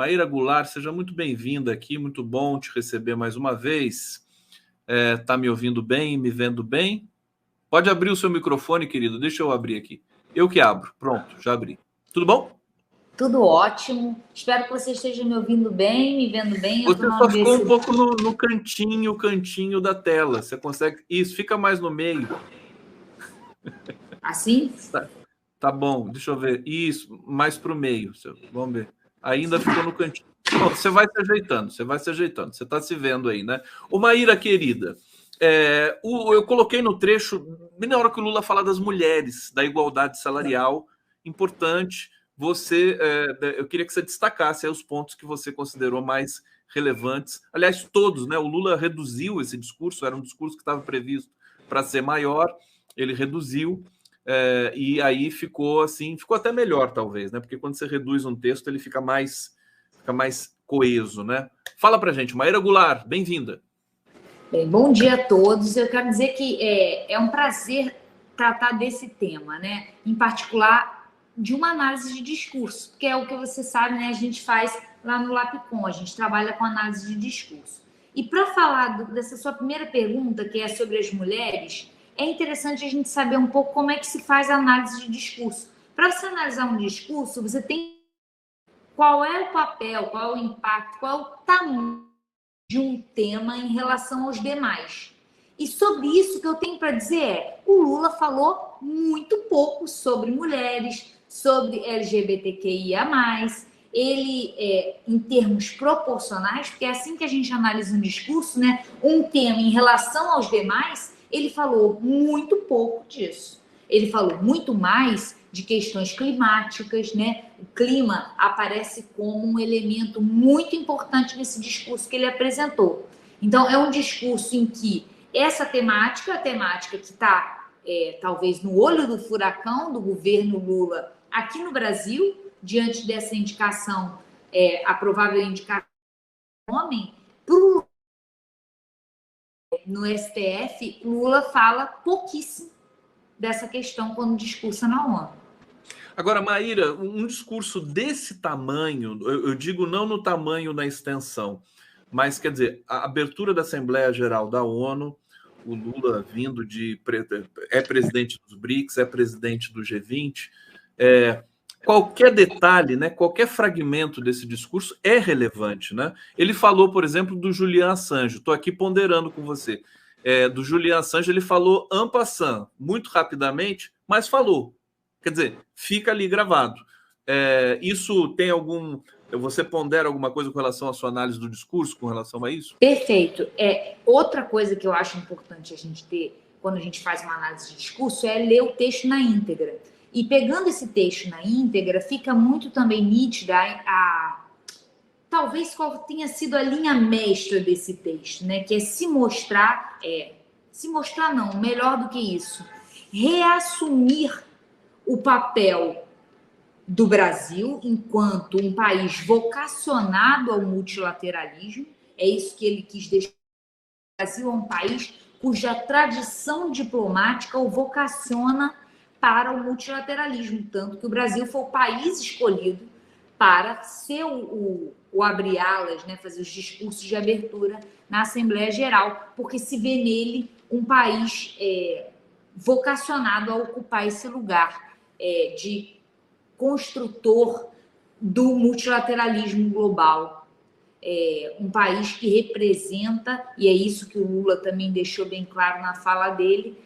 Maíra Goulart, seja muito bem-vinda aqui, muito bom te receber mais uma vez. Tá me ouvindo bem, me vendo bem? Pode abrir o seu microfone, querido, deixa eu abrir aqui. Eu que abro, pronto, já abri. Tudo bom? Tudo ótimo, espero que você esteja me ouvindo bem, me vendo bem. Você só ficou um pouco no cantinho da tela, você consegue... Isso, fica mais no meio. Assim? Tá bom, deixa eu ver. Isso, mais para o meio, vamos ver. Ainda ficou no cantinho. Bom, você vai se ajeitando, você está se vendo aí, né? Ô Maíra, querida, eu coloquei no trecho, bem na hora que o Lula fala das mulheres, da igualdade salarial, importante. Eu queria que você destacasse aí os pontos que você considerou mais relevantes. Aliás, todos, né? O Lula reduziu esse discurso, era um discurso que estava previsto para ser maior, ele reduziu. E aí ficou assim, ficou até melhor, talvez, né? Porque quando você reduz um texto, ele fica mais coeso, né? Fala pra gente, Maíra Goulart, bem-vinda. Bem, bom dia a todos. Eu quero dizer que é um prazer tratar desse tema, né? Em particular, de uma análise de discurso, que é o que você sabe, né? A gente faz lá no Lapicon, a gente trabalha com análise de discurso. E para falar dessa sua primeira pergunta, que é sobre as mulheres, é interessante a gente saber um pouco como é que se faz a análise de discurso. Para você analisar um discurso, você tem qual é o papel, qual é o impacto, qual é o tamanho de um tema em relação aos demais. E sobre isso que eu tenho para dizer o Lula falou muito pouco sobre mulheres, sobre LGBTQIA+, ele, em termos proporcionais, porque é assim que a gente analisa um discurso, né? Um tema em relação aos demais, ele falou muito pouco disso. Ele falou muito mais de questões climáticas, né? O clima aparece como um elemento muito importante nesse discurso que ele apresentou. Então, é um discurso em que essa temática, a temática que está, talvez, no olho do furacão do governo Lula aqui no Brasil, diante dessa indicação, a provável indicação do homem, no STF, Lula fala pouquíssimo dessa questão quando discursa na ONU. Agora, Maíra, um discurso desse tamanho, eu digo não no tamanho na extensão, mas, quer dizer, a abertura da Assembleia Geral da ONU, o Lula vindo é presidente dos BRICS, é presidente do G20, qualquer detalhe, né, qualquer fragmento desse discurso é relevante, né? Ele falou, por exemplo, do Julian Assange, estou aqui ponderando com você, do Julian Assange ele falou en passant, muito rapidamente, mas falou. Quer dizer, fica ali gravado. Isso tem algum... Você pondera alguma coisa com relação à sua análise do discurso, com relação a isso? Perfeito. Outra coisa que eu acho importante a gente ter quando a gente faz uma análise de discurso é ler o texto na íntegra. E pegando esse texto na íntegra, fica muito também nítida talvez qual tenha sido a linha mestra desse texto, né? Que é se mostrar não, melhor do que isso, reassumir o papel do Brasil enquanto um país vocacionado ao multilateralismo. É isso que ele quis deixar. O Brasil é um país cuja tradição diplomática o vocaciona para o multilateralismo, tanto que o Brasil foi o país escolhido para ser o abre-alas, né, fazer os discursos de abertura na Assembleia Geral, porque se vê nele um país vocacionado a ocupar esse lugar de construtor do multilateralismo global. Um país que representa, e é isso que o Lula também deixou bem claro na fala dele,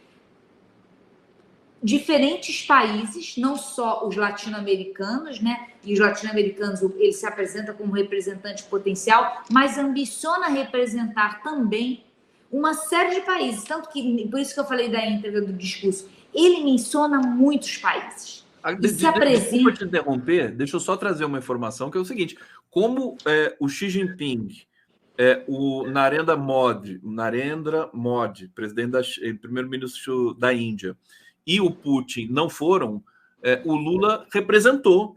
diferentes países, não só os latino-americanos, né? E os latino-americanos, ele se apresenta como representante potencial, mas ambiciona representar também uma série de países. Tanto que, por isso que eu falei da íntegra do discurso, ele menciona muitos países. Desculpa te interromper, deixa eu só trazer uma informação, que é o seguinte, como o Xi Jinping, o Narendra Modi, primeiro-ministro da Índia, e o Putin não foram, o Lula representou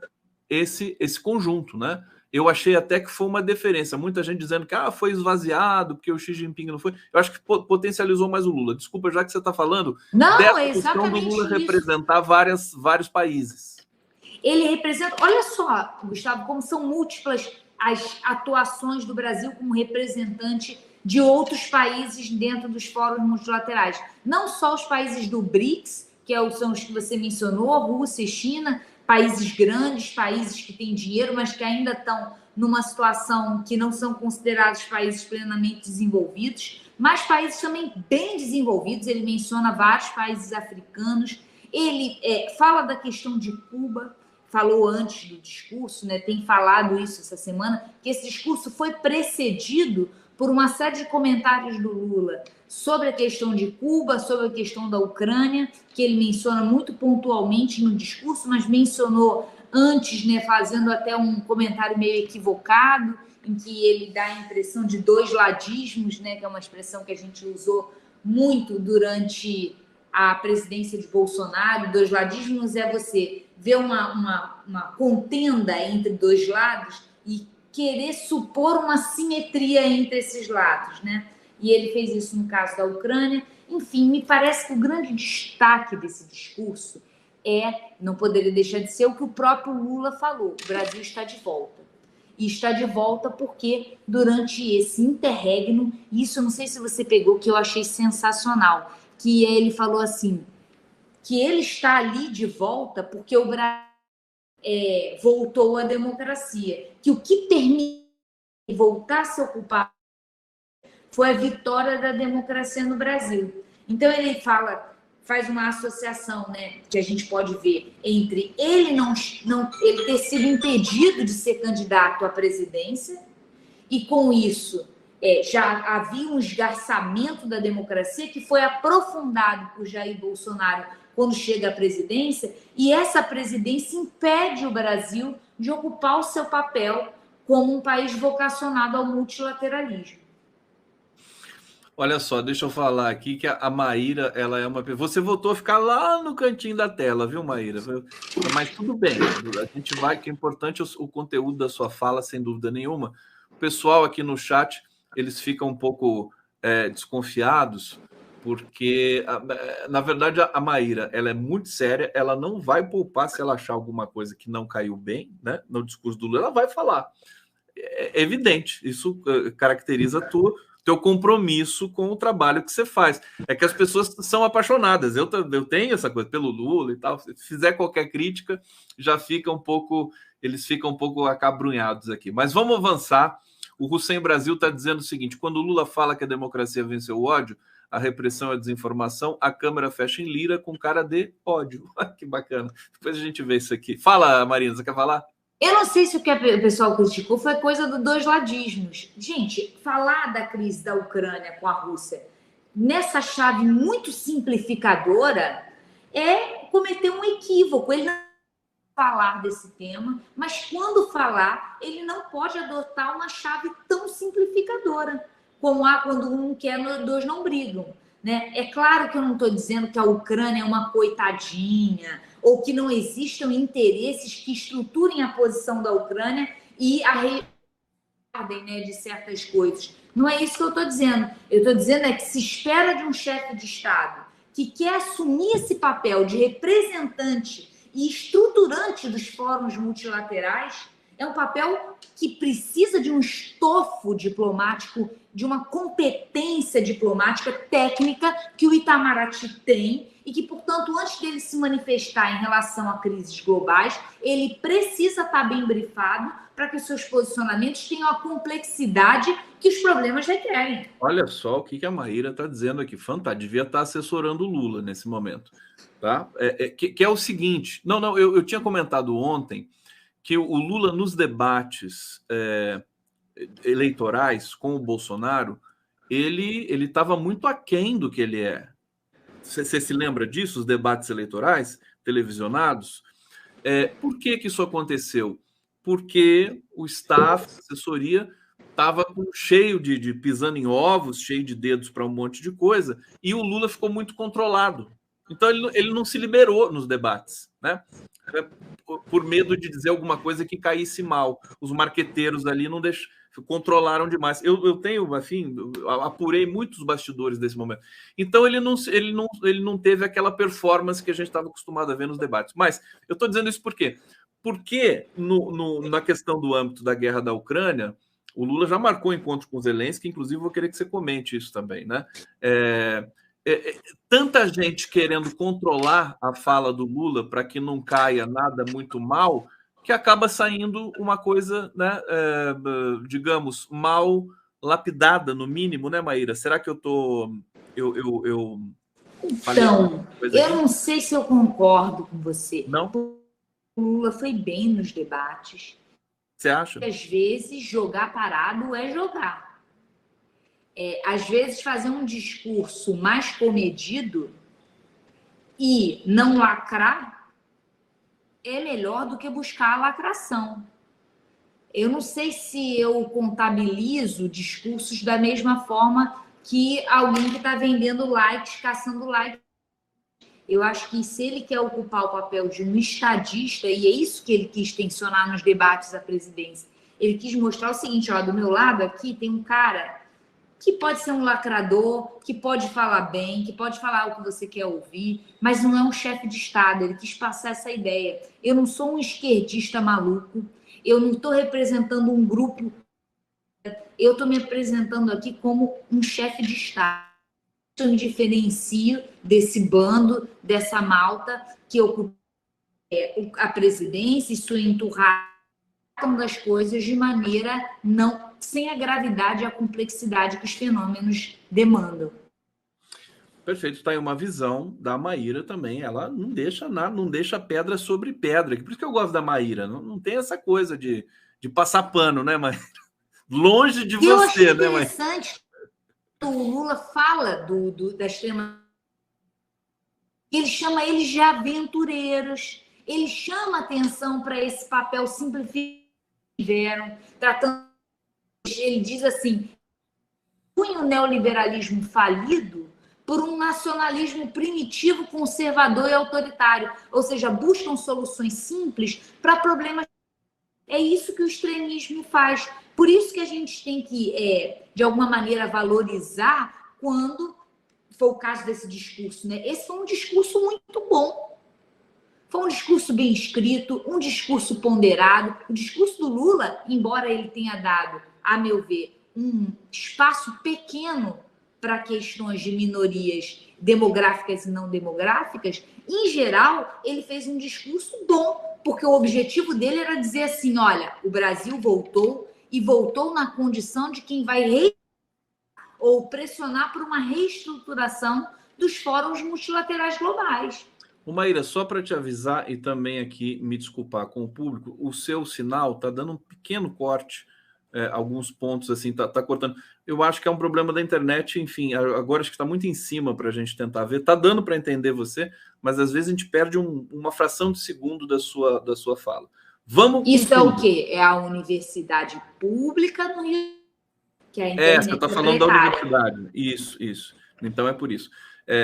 esse conjunto, né? Eu achei até que foi uma deferência. Muita gente dizendo que foi esvaziado, porque o Xi Jinping não foi. Eu acho que potencializou mais o Lula. Desculpa, já que você está falando dessa questão do Lula representar vários países. Ele representa... Olha só, Gustavo, como são múltiplas as atuações do Brasil como representante de outros países dentro dos fóruns multilaterais. Não só os países do BRICS, que são os que você mencionou, Rússia e China, países grandes, países que têm dinheiro, mas que ainda estão numa situação que não são considerados países plenamente desenvolvidos, mas países também bem desenvolvidos. Ele menciona vários países africanos. Ele fala da questão de Cuba, falou antes do discurso, né, tem falado isso essa semana, que esse discurso foi precedido por uma série de comentários do Lula sobre a questão de Cuba, sobre a questão da Ucrânia, que ele menciona muito pontualmente no discurso, mas mencionou antes, né, fazendo até um comentário meio equivocado, em que ele dá a impressão de dois ladismos, né, que é uma expressão que a gente usou muito durante a presidência de Bolsonaro. Dois ladismos é você ver uma contenda entre dois lados e querer supor uma simetria entre esses lados, né? E ele fez isso no caso da Ucrânia. Enfim, me parece que o grande destaque desse discurso não poderia deixar de ser o que o próprio Lula falou: o Brasil está de volta. E está de volta porque durante esse interregno, isso eu não sei se você pegou, que eu achei sensacional, que ele falou assim, que ele está ali de volta porque o Brasil voltou à democracia, que o que permite voltar a se ocupar foi a vitória da democracia no Brasil. Então ele faz uma associação, né, que a gente pode ver entre ele ele ter sido impedido de ser candidato à presidência, e com isso já havia um esgarçamento da democracia que foi aprofundado por Jair Bolsonaro quando chega à presidência, e essa presidência impede o Brasil de ocupar o seu papel como um país vocacionado ao multilateralismo. Olha só, deixa eu falar aqui que a Maíra, ela é uma... Você voltou a ficar lá no cantinho da tela, viu, Maíra? Mas tudo bem, a gente vai, que é importante o conteúdo da sua fala, sem dúvida nenhuma. O pessoal aqui no chat, eles ficam um pouco desconfiados, porque, na verdade, a Maíra, ela é muito séria, ela não vai poupar se ela achar alguma coisa que não caiu bem, né, no discurso do Lula, ela vai falar. É evidente, isso caracteriza teu compromisso com o trabalho que você faz. É que as pessoas são apaixonadas. Eu tenho essa coisa pelo Lula e tal. Se fizer qualquer crítica, eles ficam um pouco acabrunhados aqui. Mas vamos avançar. O Hussein Brasil está dizendo o seguinte: quando o Lula fala que a democracia venceu o ódio, a repressão e a desinformação, a câmera fecha em lira com cara de ódio. Que bacana. Depois a gente vê isso aqui. Fala, Marina, você quer falar? Eu não sei se o que o pessoal criticou foi coisa dos dois ladismos. Gente, falar da crise da Ucrânia com a Rússia nessa chave muito simplificadora é cometer um equívoco. Ele não falar desse tema, mas quando falar, ele não pode adotar uma chave tão simplificadora como há quando um quer, dois não brigam. Né? É claro que eu não estou dizendo que a Ucrânia é uma coitadinha, ou que não existam interesses que estruturem a posição da Ucrânia e a ordem, né, de certas coisas. Não é isso que eu estou dizendo. Eu estou dizendo que se espera de um chefe de Estado que quer assumir esse papel de representante e estruturante dos fóruns multilaterais, é um papel que precisa de um estofo diplomático, de uma competência diplomática técnica que o Itamaraty tem e que, portanto, antes dele se manifestar em relação a crises globais, ele precisa estar bem brifado para que os seus posicionamentos tenham a complexidade que os problemas requerem. Olha só o que a Maíra está dizendo aqui. Fantástico, devia estar assessorando o Lula nesse momento. Tá? Que é o seguinte... Não, eu tinha comentado ontem que o Lula, nos debates eleitorais com o Bolsonaro, ele estava muito aquém do que ele é. Você se lembra disso, os debates eleitorais televisionados? Por que isso aconteceu? Porque o staff, a assessoria, estava cheio de pisando em ovos, cheio de dedos para um monte de coisa, e o Lula ficou muito controlado. Então ele não se liberou nos debates, né? Por medo de dizer alguma coisa que caísse mal. Os marqueteiros ali não controlaram demais. Eu tenho, enfim, apurei muitos bastidores desse momento. Então ele não teve aquela performance que a gente estava acostumado a ver nos debates. Mas eu estou dizendo isso por quê? porque na questão do âmbito da guerra da Ucrânia, o Lula já marcou encontro com o Zelensky, inclusive vou querer que você comente isso também, né? Tanta gente querendo controlar a fala do Lula para que não caia nada muito mal, que acaba saindo uma coisa, né, digamos, mal lapidada, no mínimo, né, Maíra? Será que eu falei Então, coisa eu aqui? não sei se eu concordo com você. Não? O Lula foi bem nos debates. Você acha? Às vezes, jogar parado é jogar. Às vezes, fazer um discurso mais comedido e não lacrar é melhor do que buscar a lacração. Eu não sei se eu contabilizo discursos da mesma forma que alguém que está vendendo likes, caçando likes. Eu acho que se ele quer ocupar o papel de um estadista, e é isso que ele quis tensionar nos debates à presidência, ele quis mostrar o seguinte, ó, do meu lado aqui tem um cara que pode ser um lacrador, que pode falar bem, que pode falar o que você quer ouvir, mas não é um chefe de Estado. Ele quis passar essa ideia. Eu não sou um esquerdista maluco, eu não estou representando um grupo, eu estou me apresentando aqui como um chefe de Estado. Eu me diferencio desse bando, dessa malta que ocupa a presidência e sua enturrada das coisas de maneira não sem a gravidade e a complexidade que os fenômenos demandam. Perfeito, está aí uma visão da Maíra também. Ela não deixa nada, não deixa pedra sobre pedra. Por isso que eu gosto da Maíra. Não tem essa coisa de passar pano, né, Maíra? Longe de eu achei você, né, Maíra? interessante o Lula fala da extrema. Ele chama eles de aventureiros. Ele chama atenção para esse papel simplificado que tiveram, tratando. Ele diz assim: o neoliberalismo falido por um nacionalismo primitivo, conservador e autoritário, ou seja, buscam soluções simples para problemas. É isso que o extremismo faz. Por isso que a gente tem que, de alguma maneira, valorizar quando foi o caso desse discurso, né? Esse foi um discurso muito bom. Foi um discurso bem escrito, um discurso ponderado. O discurso do Lula, embora ele tenha dado, a meu ver, um espaço pequeno para questões de minorias demográficas e não demográficas, em geral, ele fez um discurso bom, porque o objetivo dele era dizer assim, olha, o Brasil voltou e voltou na condição de quem vai ou pressionar por uma reestruturação dos fóruns multilaterais globais. Maíra, só para te avisar e também aqui me desculpar com o público, o seu sinal está dando um pequeno corte, alguns pontos assim, tá cortando. Eu acho que é um problema da internet, enfim, agora acho que está muito em cima para a gente tentar ver. Está dando para entender você, mas às vezes a gente perde uma fração de segundo da sua fala. Vamos. Isso é o quê? É a universidade pública no Rio, que a internet você está falando da universidade. Isso. Então é por isso.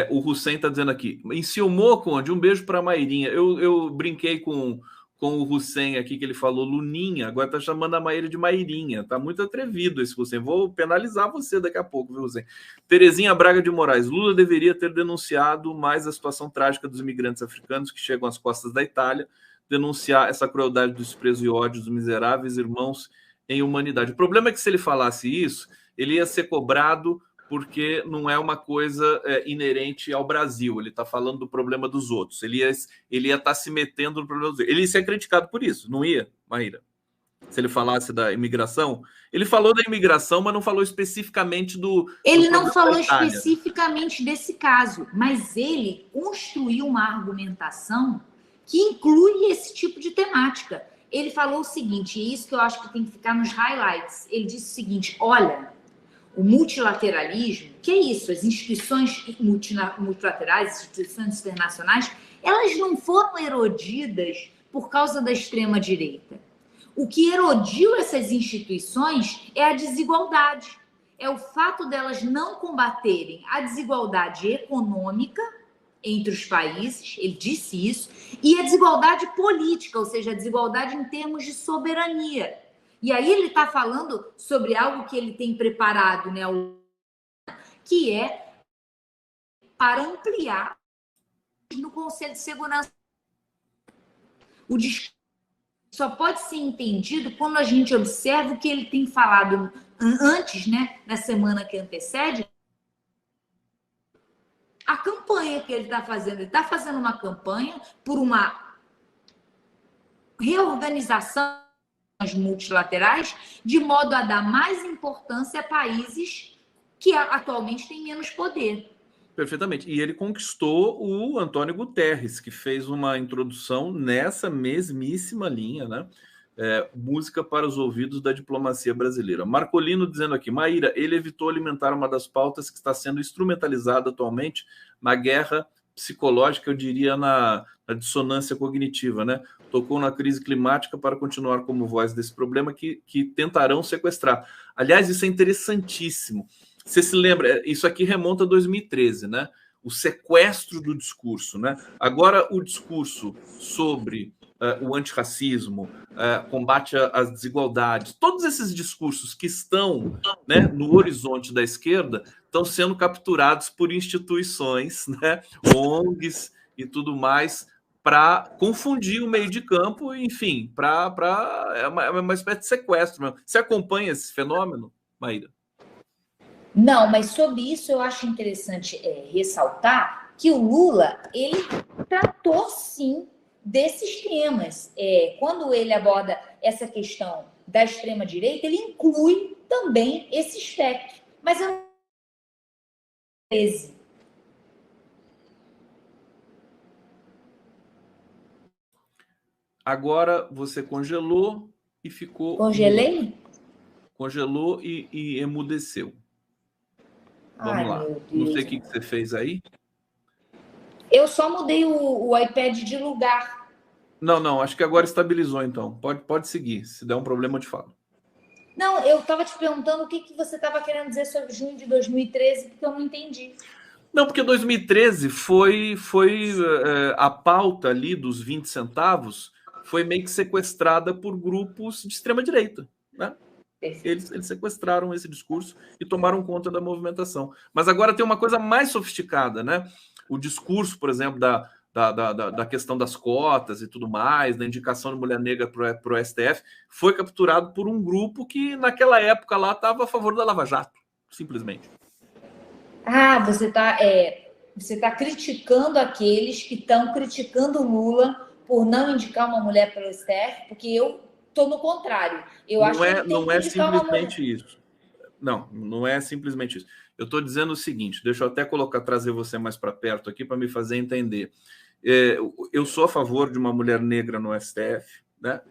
O Hussein está dizendo aqui, enciumou, Conde, um beijo para a Mairinha. Eu brinquei com o Hussein aqui, que ele falou Luninha, agora está chamando a Maíra de Mairinha. Está muito atrevido esse Hussein. Vou penalizar você daqui a pouco, viu, Hussein? Terezinha Braga de Moraes, Lula deveria ter denunciado mais a situação trágica dos imigrantes africanos que chegam às costas da Itália, denunciar essa crueldade, do desprezo e ódio dos miseráveis irmãos em humanidade. O problema é que se ele falasse isso, ele ia ser cobrado porque não é uma coisa inerente ao Brasil. Ele está falando do problema dos outros. Ele ia estar se metendo no problema dos outros. Ele ia ser criticado por isso, não ia, Maíra? Se ele falasse da imigração. Ele falou da imigração, mas não falou especificamente do. Ele não falou especificamente desse caso, mas ele construiu uma argumentação que inclui esse tipo de temática. Ele falou o seguinte, e isso que eu acho que tem que ficar nos highlights. Ele disse o seguinte: olha, o multilateralismo, que é isso, as instituições multilaterais, instituições internacionais, elas não foram erodidas por causa da extrema-direita. O que erodiu essas instituições é a desigualdade. É o fato delas não combaterem a desigualdade econômica entre os países, ele disse isso, e a desigualdade política, ou seja, a desigualdade em termos de soberania. E aí ele está falando sobre algo que ele tem preparado, né, que é para ampliar no Conselho de Segurança o discurso só pode ser entendido quando a gente observa o que ele tem falado antes, né, na semana que antecede, a campanha que ele está fazendo. Ele está fazendo uma campanha por uma reorganização multilaterais, de modo a dar mais importância a países que atualmente têm menos poder. Perfeitamente. E ele conquistou o Antônio Guterres, que fez uma introdução nessa mesmíssima linha, né? Música para os ouvidos da diplomacia brasileira. Marcolino dizendo aqui, Maíra, ele evitou alimentar uma das pautas que está sendo instrumentalizada atualmente na guerra psicológica, eu diria na dissonância cognitiva, né? Tocou na crise climática para continuar como voz desse problema que tentarão sequestrar. Aliás, isso é interessantíssimo. Você se lembra, isso aqui remonta a 2013, né? O sequestro do discurso, né? Agora o discurso sobre o antirracismo, combate às desigualdades, todos esses discursos que estão, né, no horizonte da esquerda estão sendo capturados por instituições, né, ONGs e tudo mais, para confundir o meio de campo, enfim, é uma espécie de sequestro mesmo. Você acompanha esse fenômeno, Maíra? Não, mas sobre isso eu acho interessante ressaltar que o Lula, ele tratou sim desses temas. Quando ele aborda essa questão da extrema-direita, ele inclui também esse espectro. Mas eu não. Agora você congelou e ficou. Congelei? Congelou e emudeceu. Vamos lá. Não sei o que você fez aí. Eu só mudei o iPad de lugar. Não, acho que agora estabilizou, então. Pode seguir. Se der um problema, eu te falo. Não, eu estava te perguntando o que você estava querendo dizer sobre junho de 2013, porque eu não entendi. Não, porque 2013 foi a pauta ali dos 20 centavos foi meio que sequestrada por grupos de extrema-direita, né? Eles sequestraram esse discurso e tomaram conta da movimentação. Mas agora tem uma coisa mais sofisticada, né? O discurso, por exemplo, da questão das cotas e tudo mais, da indicação de mulher negra para o STF, foi capturado por um grupo que, naquela época lá, estava a favor da Lava Jato, simplesmente. Ah, você tá criticando aqueles que estão criticando o Lula por não indicar uma mulher para o STF, porque eu estou no contrário. Eu acho que ele tem não que é indicar uma mulher. simplesmente isso. Não é simplesmente isso. Eu estou dizendo o seguinte, deixa eu até trazer você mais para perto aqui para me fazer entender. Eu sou a favor de uma mulher negra no STF, né?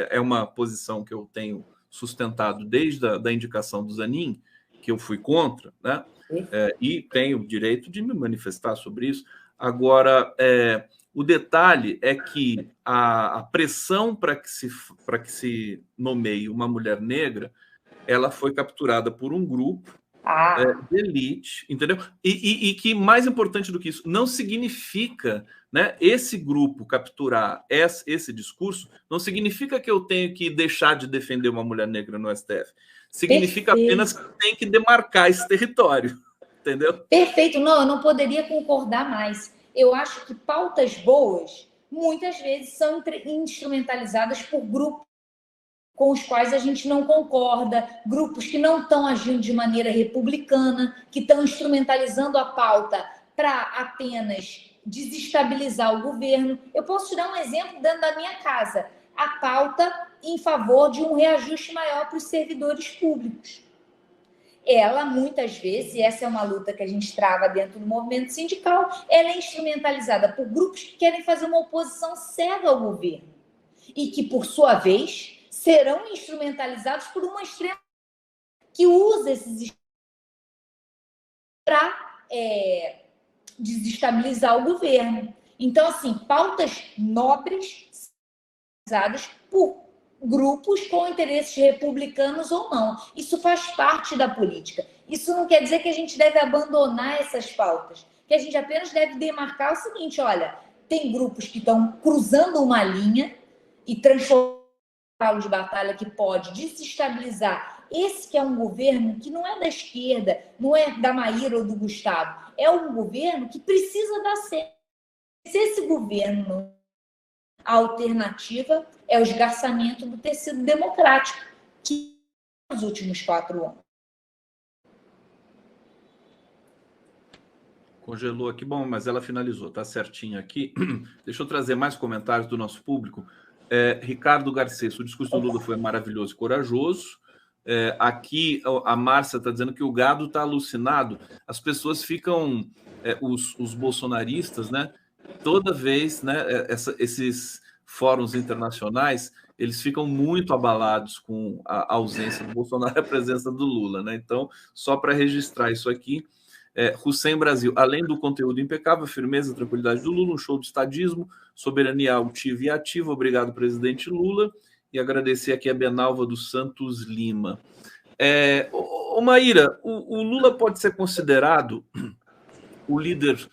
É uma posição que eu tenho sustentado desde a indicação do Zanin, que eu fui contra, né? E tenho o direito de me manifestar sobre isso. Agora, o detalhe é que a pressão para que se nomeie uma mulher negra, ela foi capturada por um grupo de elite, entendeu? E que, mais importante do que isso, não significa, né, esse grupo capturar esse discurso, não significa que eu tenho que deixar de defender uma mulher negra no STF. Significa apenas que tem que demarcar esse território, entendeu? Perfeito. Não, eu não poderia concordar mais. Eu acho que pautas boas, muitas vezes, são instrumentalizadas por grupos com os quais a gente não concorda, grupos que não estão agindo de maneira republicana, que estão instrumentalizando a pauta para apenas desestabilizar o governo. Eu posso te dar um exemplo dentro da minha casa. A pauta em favor de um reajuste maior para os servidores públicos. Ela, muitas vezes, e essa é uma luta que a gente trava dentro do movimento sindical, ela é instrumentalizada por grupos que querem fazer uma oposição cega ao governo e que, por sua vez, serão instrumentalizados por uma extrema que usa esses para desestabilizar o governo. Então, assim, pautas nobres usadas por grupos com interesses republicanos ou não. Isso faz parte da política. Isso não quer dizer que a gente deve abandonar essas pautas, que a gente apenas deve demarcar o seguinte, olha, tem grupos que estão cruzando uma linha e transformando de batalha que pode desestabilizar esse que é um governo que não é da esquerda, não é da Maíra ou do Gustavo, é um governo que precisa dar certo. Se esse governo A alternativa é o esgarçamento do tecido democrático, que nos últimos 4 anos. Congelou aqui, bom, mas ela finalizou, tá certinho aqui. Deixa eu trazer mais comentários do nosso público. Ricardo Garcês, o discurso do Lula foi maravilhoso e corajoso. Aqui a Márcia está dizendo que o gado está alucinado. As pessoas ficam, os bolsonaristas, né? Toda vez, né? Esses fóruns internacionais, eles ficam muito abalados com a ausência do Bolsonaro e a presença do Lula, né? Então, só para registrar isso aqui. Hussein Brasil, além do conteúdo impecável, firmeza e tranquilidade do Lula, um show de estadismo, soberania altiva e ativa. Obrigado, presidente Lula. E agradecer aqui a Benalva dos Santos Lima. Maíra, o Lula pode ser considerado o líder,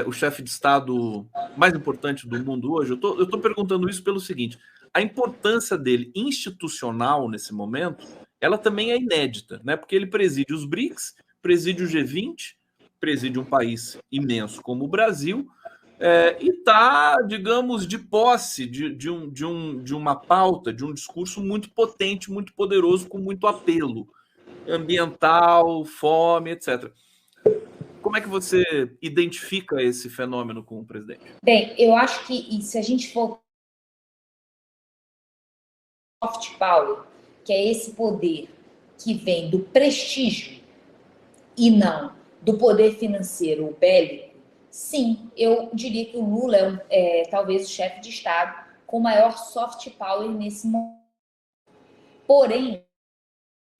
o chefe de Estado mais importante do mundo hoje? Eu estou perguntando isso pelo seguinte: a importância dele institucional nesse momento, ela também é inédita, né? Porque ele preside os BRICS, preside o G20, preside um país imenso como o Brasil, e está, digamos, de posse de uma pauta, de um discurso muito potente, muito poderoso, com muito apelo ambiental, fome, etc. Como é que você identifica esse fenômeno com o presidente? Bem, eu acho que se a gente for soft power, que é esse poder que vem do prestígio e não do poder financeiro bélico, sim, eu diria que o Lula é talvez o chefe de Estado com maior soft power nesse momento. Porém,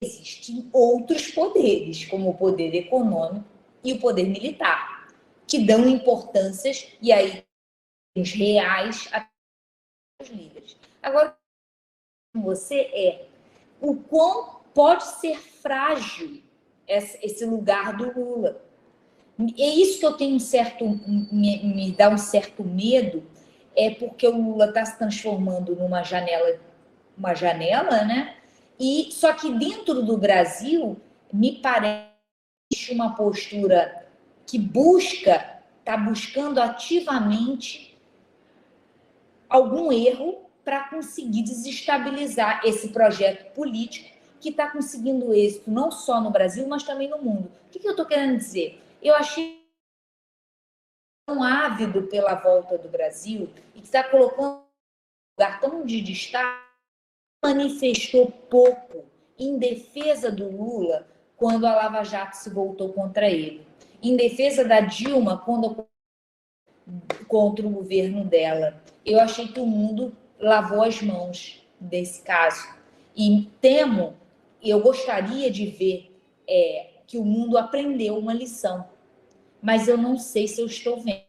existem outros poderes, como o poder econômico e o poder militar, que dão importâncias, e aí os reais aos líderes. Agora, você o quão pode ser frágil esse lugar do Lula. É isso que eu tenho me dá um certo medo, porque o Lula está se transformando numa janela, né? E só que dentro do Brasil me parece uma postura que está buscando ativamente algum erro para conseguir desestabilizar esse projeto político que está conseguindo êxito não só no Brasil, mas também no mundo. O que eu estou querendo dizer? Eu achei tão ávido pela volta do Brasil e que está colocando um lugar tão de destaque, manifestou pouco em defesa do Lula quando a Lava Jato se voltou contra ele, em defesa da Dilma contra o governo dela. Eu achei que o mundo lavou as mãos desse caso. E eu gostaria de ver que o mundo aprendeu uma lição, mas eu não sei se eu estou vendo.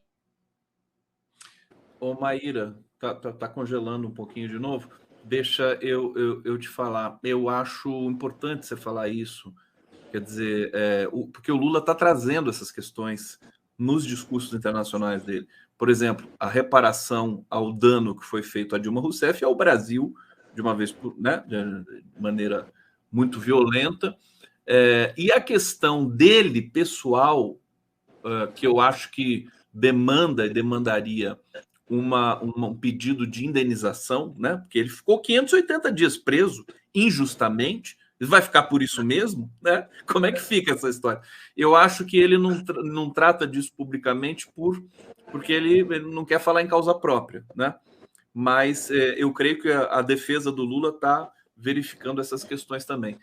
Ô, Maíra, tá congelando um pouquinho de novo? Deixa eu te falar. Eu acho importante você falar isso. Quer dizer, porque o Lula está trazendo essas questões nos discursos internacionais dele. Por exemplo, a reparação ao dano que foi feito a Dilma Rousseff e ao Brasil, de uma vez, né, de maneira muito violenta. E a questão dele, pessoal, que eu acho que demandaria um pedido de indenização, né? Porque ele ficou 580 dias preso injustamente. Ele vai ficar por isso mesmo, né? Como é que fica essa história? Eu acho que ele não trata disso publicamente porque ele não quer falar em causa própria, né? Mas eu creio que a defesa do Lula está verificando essas questões também.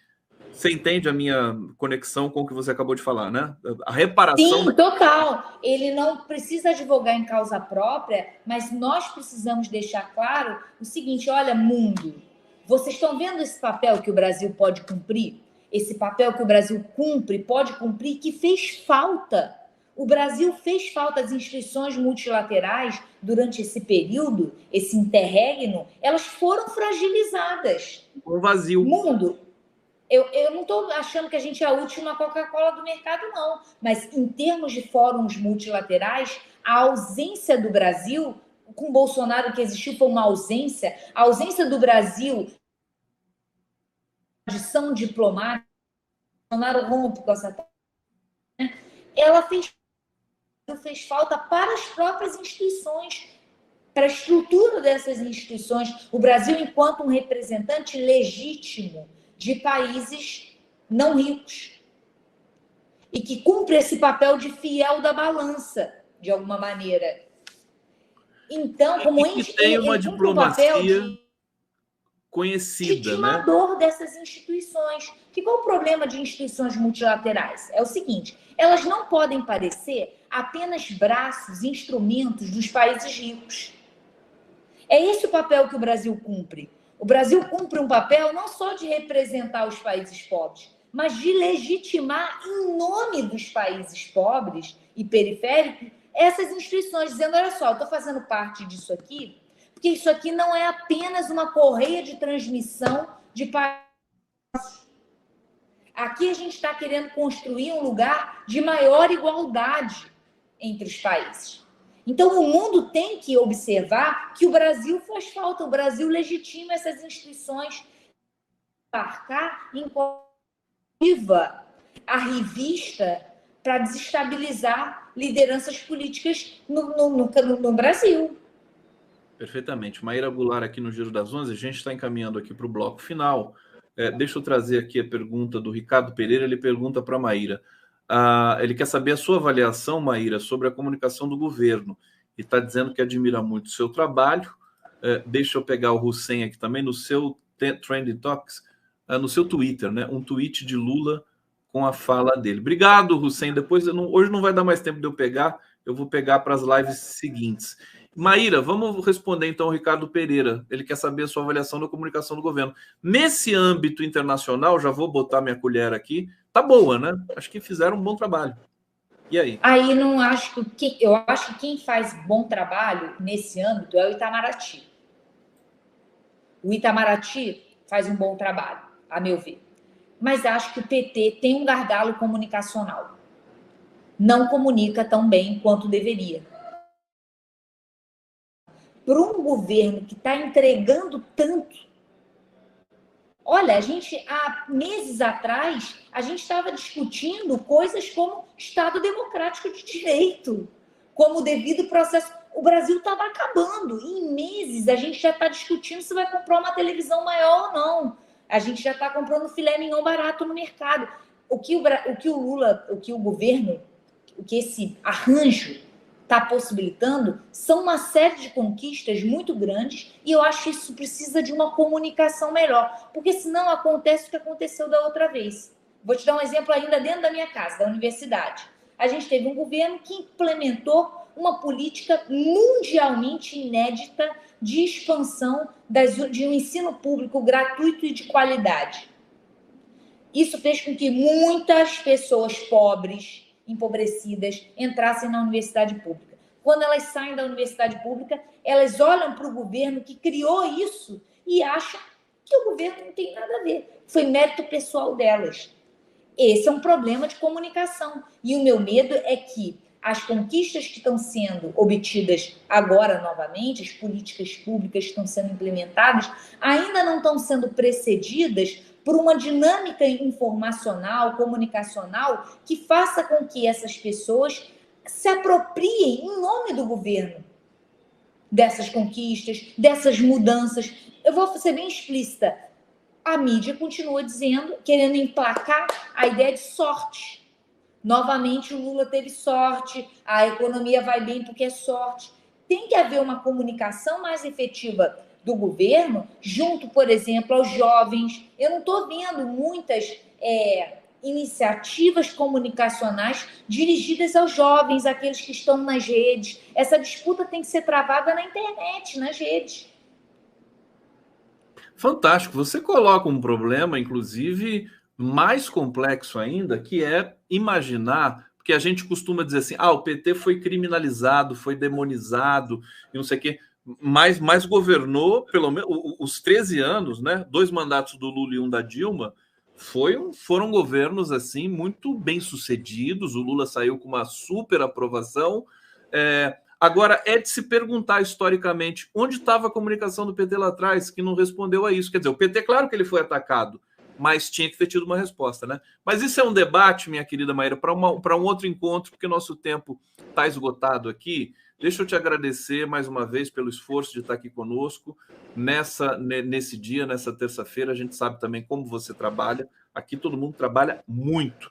Você entende a minha conexão com o que você acabou de falar, né? A reparação... Sim, total. Ele não precisa advogar em causa própria, mas nós precisamos deixar claro o seguinte: olha, mundo, vocês estão vendo esse papel que o Brasil pode cumprir? Esse papel que o Brasil pode cumprir, que fez falta. O Brasil fez falta. As instituições multilaterais, durante esse período, esse interregno, elas foram fragilizadas. Um vazio. Mundo... Eu não estou achando que a gente é a última Coca-Cola do mercado, não. Mas, em termos de fóruns multilaterais, a ausência do Brasil, com Bolsonaro, que existiu foi uma ausência, a ausência do Brasil, tradição diplomática, Bolsonaro rompe com essa... Ela fez falta para as próprias instituições. para a estrutura dessas instituições, o Brasil enquanto um representante legítimo de países não ricos e que cumpre esse papel de fiel da balança, de alguma maneira. Então, como ente, tem uma diplomacia conhecida, legitimador dessas instituições. Que qual o problema de instituições multilaterais? É o seguinte, elas não podem parecer apenas braços, instrumentos dos países ricos. É esse o papel que o Brasil cumpre. O Brasil cumpre um papel não só de representar os países pobres, mas de legitimar em nome dos países pobres e periféricos essas instituições, dizendo, olha só, eu estou fazendo parte disso aqui, porque isso aqui não é apenas uma correia de transmissão de países. Aqui a gente está querendo construir um lugar de maior igualdade entre os países. Então, o mundo tem que observar que o Brasil faz falta, o Brasil legitima essas instituições, embarcar em a revista para desestabilizar lideranças políticas no Brasil. Perfeitamente. Maíra Goulart aqui no Giro das 11, a gente está encaminhando aqui para o bloco final. Deixa eu trazer aqui a pergunta do Ricardo Pereira, ele pergunta para a Maíra. Ele quer saber a sua avaliação, Maíra, sobre a comunicação do governo. E está dizendo que admira muito o seu trabalho. Deixa eu pegar o Hussein aqui também, no seu Trending Talks, no seu Twitter, né? Um tweet de Lula com a fala dele. Obrigado, Hussein. Depois, hoje não vai dar mais tempo de eu pegar, eu vou pegar para as lives seguintes. Maíra, vamos responder então ao Ricardo Pereira. Ele quer saber a sua avaliação da comunicação do governo. Nesse âmbito internacional, já vou botar minha colher aqui, tá boa, né? Acho que fizeram um bom trabalho. E aí? Aí não acho que eu acho que quem faz bom trabalho nesse âmbito é o Itamaraty. O Itamaraty faz um bom trabalho, a meu ver. Mas acho que o PT tem um gargalo comunicacional. Não comunica tão bem quanto deveria. Para um governo que está entregando tanto. Olha, há meses atrás, a gente estava discutindo coisas como Estado Democrático de Direito, como o devido processo. O Brasil estava acabando. Em meses, a gente já está discutindo se vai comprar uma televisão maior ou não. A gente já está comprando filé mignon barato no mercado. O que o Lula, o que o governo, o que esse arranjo está possibilitando são uma série de conquistas muito grandes e eu acho que isso precisa de uma comunicação melhor, porque senão acontece o que aconteceu da outra vez. Vou te dar um exemplo ainda dentro da minha casa, da universidade. A gente teve um governo que implementou uma política mundialmente inédita de expansão de um ensino público gratuito e de qualidade. Isso fez com que muitas pessoas pobres, empobrecidas, entrassem na universidade pública. Quando elas saem da universidade pública, elas olham para o governo que criou isso e acham que o governo não tem nada a ver. Foi mérito pessoal delas. Esse é um problema de comunicação. E o meu medo é que as conquistas que estão sendo obtidas agora novamente, as políticas públicas que estão sendo implementadas, ainda não estão sendo precedidas por uma dinâmica informacional, comunicacional, que faça com que essas pessoas se apropriem em nome do governo dessas conquistas, dessas mudanças. Eu vou ser bem explícita. A mídia continua dizendo, querendo emplacar a ideia de sorte. Novamente, o Lula teve sorte, a economia vai bem porque é sorte. Tem que haver uma comunicação mais efetiva do governo, junto, por exemplo, aos jovens. Eu não estou vendo muitas iniciativas comunicacionais dirigidas aos jovens, aqueles que estão nas redes. Essa disputa tem que ser travada na internet, nas redes. Fantástico. Você coloca um problema, inclusive, mais complexo ainda, que é imaginar, porque a gente costuma dizer assim, o PT foi criminalizado, foi demonizado, e não sei o quê. Mas governou, pelo menos, os 13 anos, né? 2 mandatos do Lula e 1 da Dilma, foram governos assim muito bem sucedidos. O Lula saiu com uma super aprovação. Agora, é de se perguntar historicamente onde estava a comunicação do PT lá atrás, que não respondeu a isso. Quer dizer, o PT, claro que ele foi atacado, mas tinha que ter tido uma resposta, né? Mas isso é um debate, minha querida Maíra, para um outro encontro, porque nosso tempo está esgotado aqui. Deixa eu te agradecer mais uma vez pelo esforço de estar aqui conosco nesse dia, nessa terça-feira. A gente sabe também como você trabalha. Aqui todo mundo trabalha muito.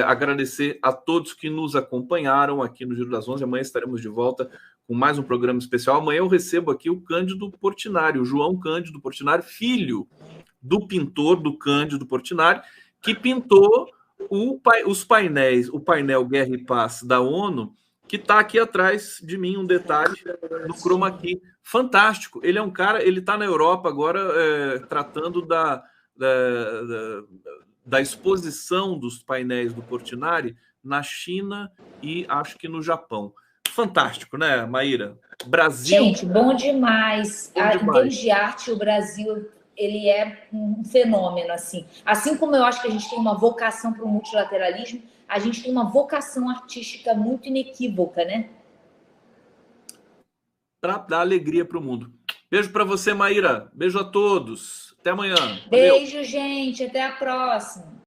Agradecer a todos que nos acompanharam aqui no Giro das 11. Amanhã estaremos de volta com mais um programa especial. Amanhã eu recebo aqui o Cândido Portinari, o João Cândido Portinari, filho do pintor do Cândido Portinari, que pintou os painéis, o painel Guerra e Paz da ONU, que está aqui atrás de mim, um detalhe no chroma key. Fantástico. Ele é um cara, ele está na Europa agora tratando da exposição dos painéis do Portinari na China e acho que no Japão. Fantástico, né, Maíra? Brasil... Gente, bom demais. Em termos de arte, o Brasil... ele é um fenômeno, assim. Assim como eu acho que a gente tem uma vocação para o multilateralismo, a gente tem uma vocação artística muito inequívoca, né? Para dar alegria para o mundo. Beijo para você, Maíra. Beijo a todos. Até amanhã. Beijo, gente. Até a próxima.